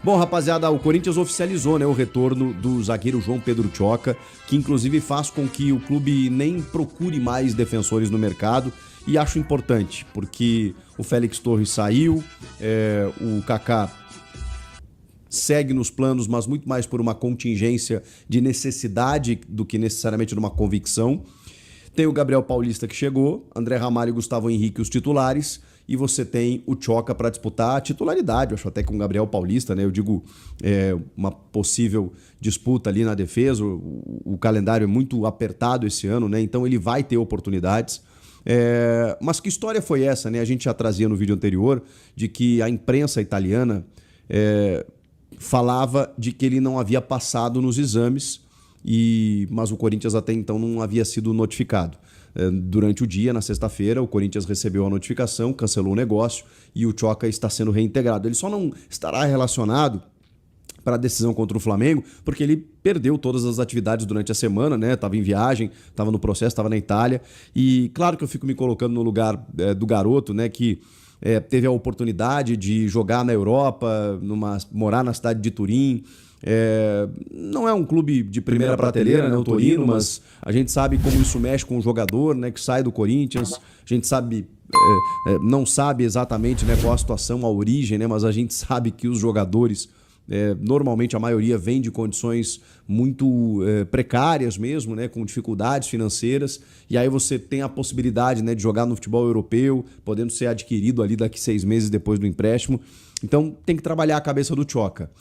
Bom, rapaziada, o Corinthians oficializou, né, o retorno do zagueiro João Pedro Tchoca, que inclusive faz com que o clube nem procure mais defensores no mercado, e acho importante, porque o Félix Torres saiu, o Kaká segue nos planos, mas muito mais por uma contingência de necessidade do que necessariamente de uma convicção. Tem o Gabriel Paulista que chegou, André Ramalho e Gustavo Henrique os titulares, e você tem o Tchoca para disputar a titularidade, eu acho até com o Gabriel Paulista, né? Eu digo, uma possível disputa ali na defesa, o calendário é muito apertado esse ano, né? Então ele vai ter oportunidades. Mas que história foi essa, né? A gente já trazia no vídeo anterior de que a imprensa italiana falava de que ele não havia passado nos exames, mas o Corinthians até então não havia sido notificado. Durante o dia, na sexta-feira, o Corinthians recebeu a notificação, cancelou o negócio e o Tchoca está sendo reintegrado. Ele só não estará relacionado para a decisão contra o Flamengo, porque ele perdeu todas as atividades durante a semana, né? Estava em viagem, estava no processo, estava na Itália. E claro que eu fico me colocando no lugar do garoto, né? Que teve a oportunidade de jogar na Europa, morar na cidade de Turim. Não é um clube de primeira prateleira, né, o Torino, mas a gente sabe como isso mexe com o jogador, né, que sai do Corinthians. A gente sabe, não sabe exatamente, né, qual a situação, a origem, né, mas a gente sabe que os jogadores, normalmente a maioria vem de condições muito precárias mesmo, né, com dificuldades financeiras, e aí você tem a possibilidade, né, de jogar no futebol europeu, podendo ser adquirido ali daqui 6 meses depois do empréstimo. Então tem que trabalhar a cabeça do Tchoca.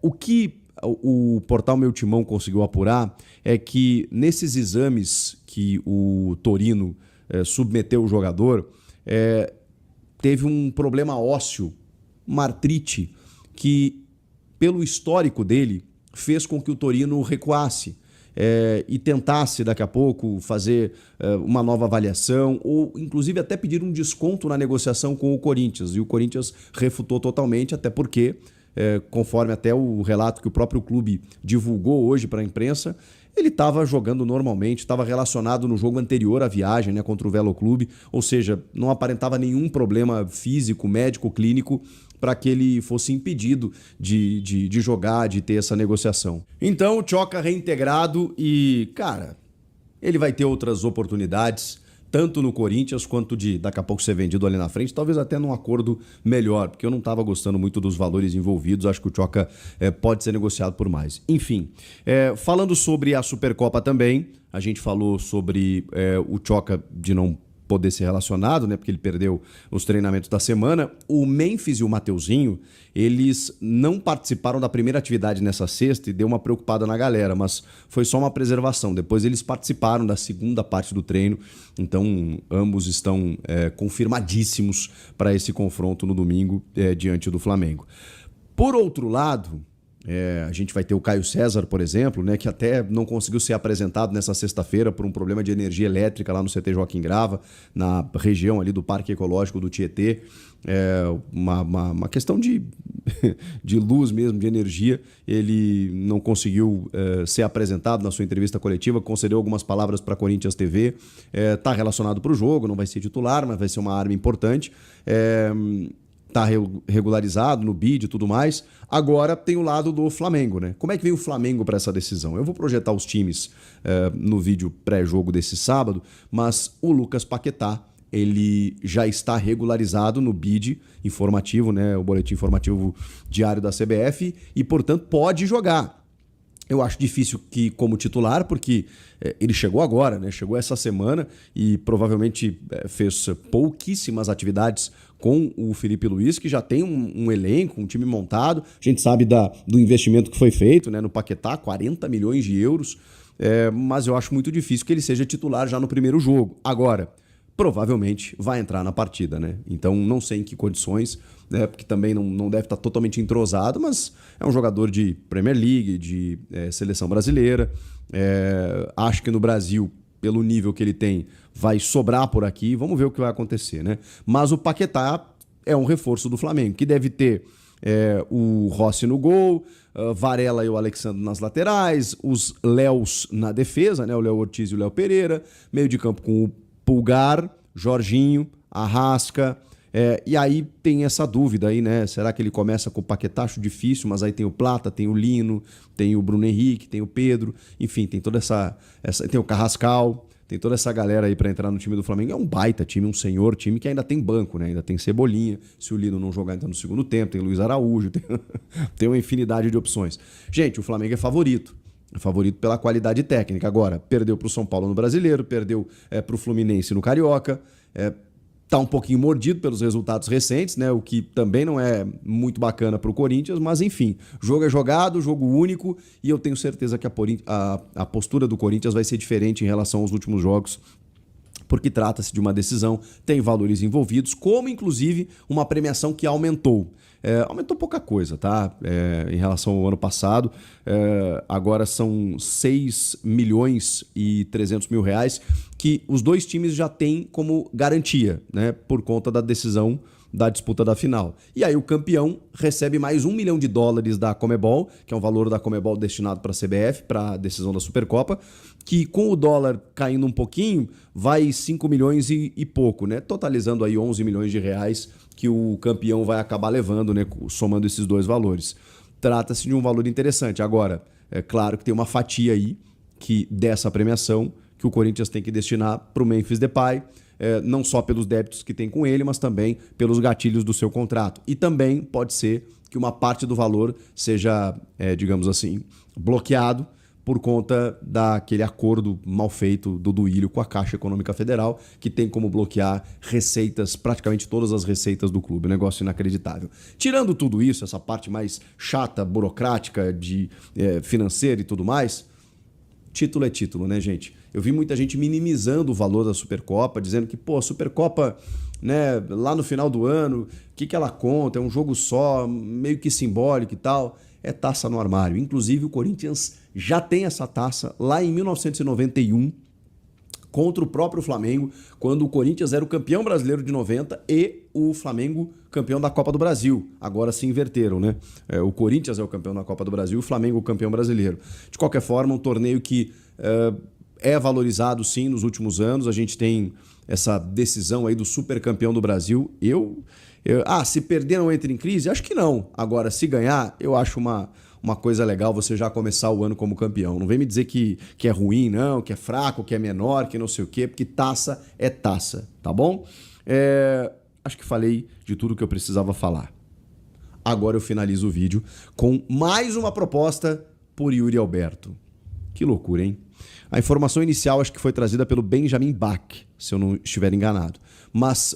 O que o portal Meu Timão conseguiu apurar é que nesses exames que o Torino submeteu o jogador, teve um problema ósseo, uma artrite, que pelo histórico dele fez com que o Torino recuasse. E tentasse daqui a pouco fazer uma nova avaliação ou inclusive até pedir um desconto na negociação com o Corinthians. E o Corinthians refutou totalmente, até porque, conforme até o relato que o próprio clube divulgou hoje para a imprensa, ele estava jogando normalmente, estava relacionado no jogo anterior à viagem, né, contra o Velo Clube, ou seja, não aparentava nenhum problema físico, médico, clínico, para que ele fosse impedido de jogar, de ter essa negociação. Então o Tchoca reintegrado e, cara, ele vai ter outras oportunidades, tanto no Corinthians quanto de daqui a pouco ser vendido ali na frente, talvez até num acordo melhor, porque eu não estava gostando muito dos valores envolvidos, acho que o Tchoca pode ser negociado por mais. Enfim, falando sobre a Supercopa também, a gente falou sobre o Tchoca de não poder ser relacionado, né, porque ele perdeu os treinamentos da semana. O Memphis e o Mateuzinho, eles não participaram da primeira atividade nessa sexta e deu uma preocupada na galera, mas foi só uma preservação. Depois eles participaram da segunda parte do treino, então ambos estão confirmadíssimos para esse confronto no domingo diante do Flamengo. Por outro lado, a gente vai ter o Caio César, por exemplo, né, que até não conseguiu ser apresentado nessa sexta-feira por um problema de energia elétrica lá no CT Joaquim Grava, na região ali do Parque Ecológico do Tietê. Uma questão de luz mesmo, de energia. Ele não conseguiu ser apresentado na sua entrevista coletiva, concedeu algumas palavras para a Corinthians TV. Está relacionado para o jogo, não vai ser titular, mas vai ser uma arma importante. Está regularizado no BID e tudo mais. Agora tem o lado do Flamengo, né? Como é que vem o Flamengo para essa decisão? Eu vou projetar os times no vídeo pré-jogo desse sábado, mas o Lucas Paquetá, ele já está regularizado no BID informativo, né? O boletim informativo diário da CBF, e, portanto, pode jogar. Eu acho difícil que como titular, porque ele chegou agora, né? Chegou essa semana e provavelmente fez pouquíssimas atividades com o Felipe Luiz, que já tem um elenco, um time montado. A gente sabe do investimento que foi feito, né, no Paquetá, 40 milhões de euros, mas eu acho muito difícil que ele seja titular já no primeiro jogo. Agora, provavelmente vai entrar na partida, né? Então não sei em que condições, né? Porque também não deve estar totalmente entrosado, mas é um jogador de Premier League, de seleção brasileira. Acho que no Brasil, pelo nível que ele tem, vai sobrar por aqui. Vamos ver o que vai acontecer, né? Mas o Paquetá é um reforço do Flamengo, que deve ter o Rossi no gol, Varela e o Alexandre nas laterais, os Léos na defesa, né? O Léo Ortiz e o Léo Pereira, meio de campo com o Pulgar, Jorginho, Arrasca, E aí tem essa dúvida aí, né? Será que ele começa com o Paquetá? Acho difícil, mas aí tem o Plata, tem o Lino, tem o Bruno Henrique, tem o Pedro, enfim, tem toda essa tem o Carrascal, tem toda essa galera aí para entrar no time do Flamengo. É um baita time, um senhor time que ainda tem banco, né? Ainda tem Cebolinha, se o Lino não jogar então no segundo tempo, tem Luiz Araújo, tem uma infinidade de opções. Gente, o Flamengo é favorito. É favorito pela qualidade técnica. Agora, perdeu para o São Paulo no Brasileiro, perdeu para o Fluminense no Carioca, tá um pouquinho mordido pelos resultados recentes, né? O que também não é muito bacana para o Corinthians, mas enfim, jogo é jogado, jogo único, e eu tenho certeza que a postura do Corinthians vai ser diferente em relação aos últimos jogos, porque trata-se de uma decisão, tem valores envolvidos, como inclusive uma premiação que aumentou. Aumentou pouca coisa, tá? Em relação ao ano passado. Agora são 6 milhões e 300 mil reais que os dois times já têm como garantia, né? Por conta da decisão da disputa da final. E aí o campeão recebe mais $1 milhão da Conmebol, que é um valor da Conmebol destinado para a CBF, para a decisão da Supercopa, que com o dólar caindo um pouquinho, vai 5 milhões e pouco, né? Totalizando aí 11 milhões de reais que o campeão vai acabar levando, né? Somando esses dois valores. Trata-se de um valor interessante. Agora, é claro que tem uma fatia aí dessa premiação que o Corinthians tem que destinar para o Memphis Depay, não só pelos débitos que tem com ele, mas também pelos gatilhos do seu contrato. E também pode ser que uma parte do valor seja, digamos assim, bloqueado por conta daquele acordo mal feito do Duílio com a Caixa Econômica Federal, que tem como bloquear receitas, praticamente todas as receitas do clube. Um negócio inacreditável. Tirando tudo isso, essa parte mais chata, burocrática, de financeira e tudo mais, título é título, né, gente? Eu vi muita gente minimizando o valor da Supercopa, dizendo que, a Supercopa, né, lá no final do ano, o que ela conta? É um jogo só, meio que simbólico e tal. É taça no armário. Inclusive, o Corinthians já tem essa taça lá em 1991, contra o próprio Flamengo, quando o Corinthians era o campeão brasileiro de 90 e o Flamengo campeão da Copa do Brasil. Agora se inverteram, né? O Corinthians é o campeão da Copa do Brasil e o Flamengo o campeão brasileiro. De qualquer forma, um torneio que é valorizado sim nos últimos anos. A gente tem essa decisão aí do supercampeão do Brasil. Se perder não entra em crise? Acho que não. Agora, se ganhar, eu acho uma coisa legal você já começar o ano como campeão. Não vem me dizer que é ruim, não, que é fraco, que é menor, que não sei o quê, porque taça é taça, tá bom? Acho que falei de tudo que eu precisava falar. Agora eu finalizo o vídeo com mais uma proposta por Yuri Alberto. Que loucura, hein? A informação inicial acho que foi trazida pelo Benjamin Bach, se eu não estiver enganado. Mas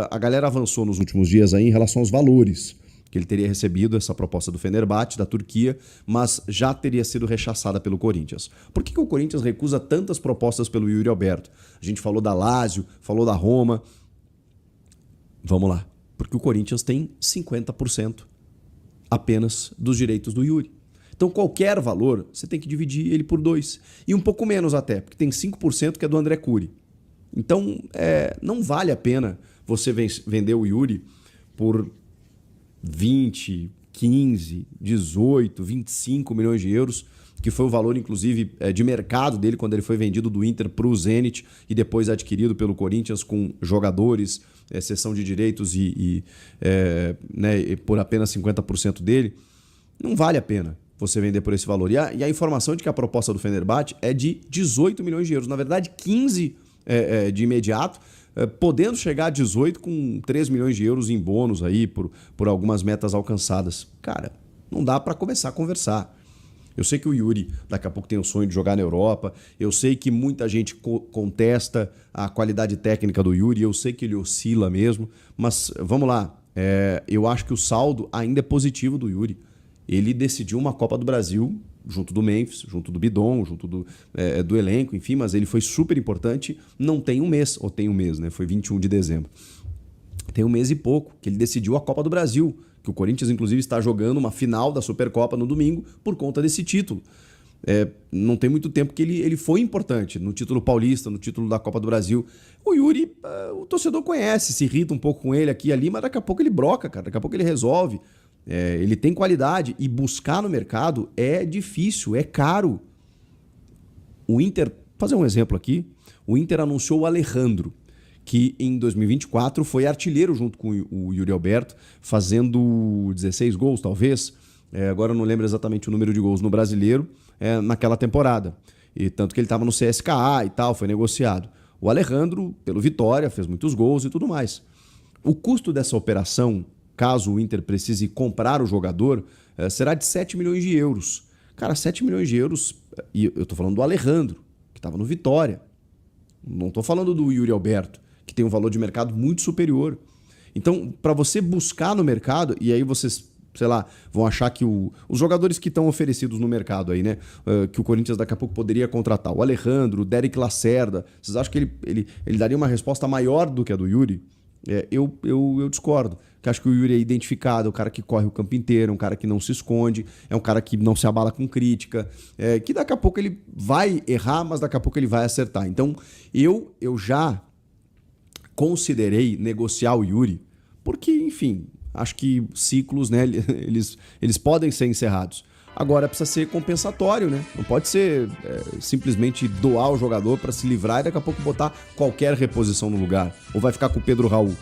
a galera avançou nos últimos dias aí em relação aos valores que ele teria recebido, essa proposta do Fenerbahçe, da Turquia, mas já teria sido rechaçada pelo Corinthians. Por que o Corinthians recusa tantas propostas pelo Yuri Alberto? A gente falou da Lazio, falou da Roma. Vamos lá. Porque o Corinthians tem 50% apenas dos direitos do Yuri. Então, qualquer valor, você tem que dividir ele por 2. E um pouco menos até, porque tem 5% que é do André Curi. Então, não vale a pena você vender o Yuri por 20, 15, 18, 25 milhões de euros, que foi o valor, inclusive, de mercado dele quando ele foi vendido do Inter para o Zenit e depois adquirido pelo Corinthians com jogadores, cessão de direitos e por apenas 50% dele. Não vale a pena você vender por esse valor. E a informação de que a proposta do Fenerbahçe é de 18 milhões de euros. Na verdade, 15 de imediato, podendo chegar a 18 com 3 milhões de euros em bônus aí por algumas metas alcançadas. Cara, não dá para começar a conversar. Eu sei que o Yuri daqui a pouco tem o sonho de jogar na Europa, eu sei que muita gente contesta a qualidade técnica do Yuri, eu sei que ele oscila mesmo, mas vamos lá, eu acho que o saldo ainda é positivo do Yuri. Ele decidiu uma Copa do Brasil junto do Memphis, junto do Bidon, junto do elenco, enfim, mas ele foi super importante. Não tem um mês, ou tem um mês, né? Foi 21 de dezembro. Tem um mês e pouco que ele decidiu a Copa do Brasil, que o Corinthians, inclusive, está jogando uma final da Supercopa no domingo por conta desse título. Não tem muito tempo que ele foi importante no título paulista, no título da Copa do Brasil. O Yuri, o torcedor conhece, se irrita um pouco com ele aqui e ali, mas daqui a pouco ele broca, cara, daqui a pouco ele resolve. Ele tem qualidade e buscar no mercado é difícil, é caro. O Inter, fazer um exemplo aqui, o Inter anunciou o Alejandro, que em 2024 foi artilheiro junto com o Yuri Alberto, fazendo 16 gols, talvez. Agora eu não lembro exatamente o número de gols no Brasileiro naquela temporada. E tanto que ele estava no CSKA e tal, foi negociado. O Alejandro, pelo Vitória, fez muitos gols e tudo mais. O custo dessa operação, caso o Inter precise comprar o jogador, será de 7 milhões de euros. Cara, 7 milhões de euros, e eu tô falando do Alejandro, que estava no Vitória. Não tô falando do Yuri Alberto, que tem um valor de mercado muito superior. Então, para você buscar no mercado, e aí vocês, sei lá, vão achar que os jogadores que estão oferecidos no mercado aí, né? Que o Corinthians daqui a pouco poderia contratar. O Alejandro, o Derek Lacerda. Vocês acham que ele daria uma resposta maior do que a do Yuri? Eu discordo. Que acho que o Yuri é identificado, é um cara que corre o campo inteiro, um cara que não se esconde, é um cara que não se abala com crítica, que daqui a pouco ele vai errar, mas daqui a pouco ele vai acertar. Então, eu já considerei negociar o Yuri, porque, enfim, acho que ciclos, né, eles podem ser encerrados. Agora precisa ser compensatório, né? Não pode ser simplesmente doar o jogador para se livrar e daqui a pouco botar qualquer reposição no lugar. Ou vai ficar com o Pedro Raul.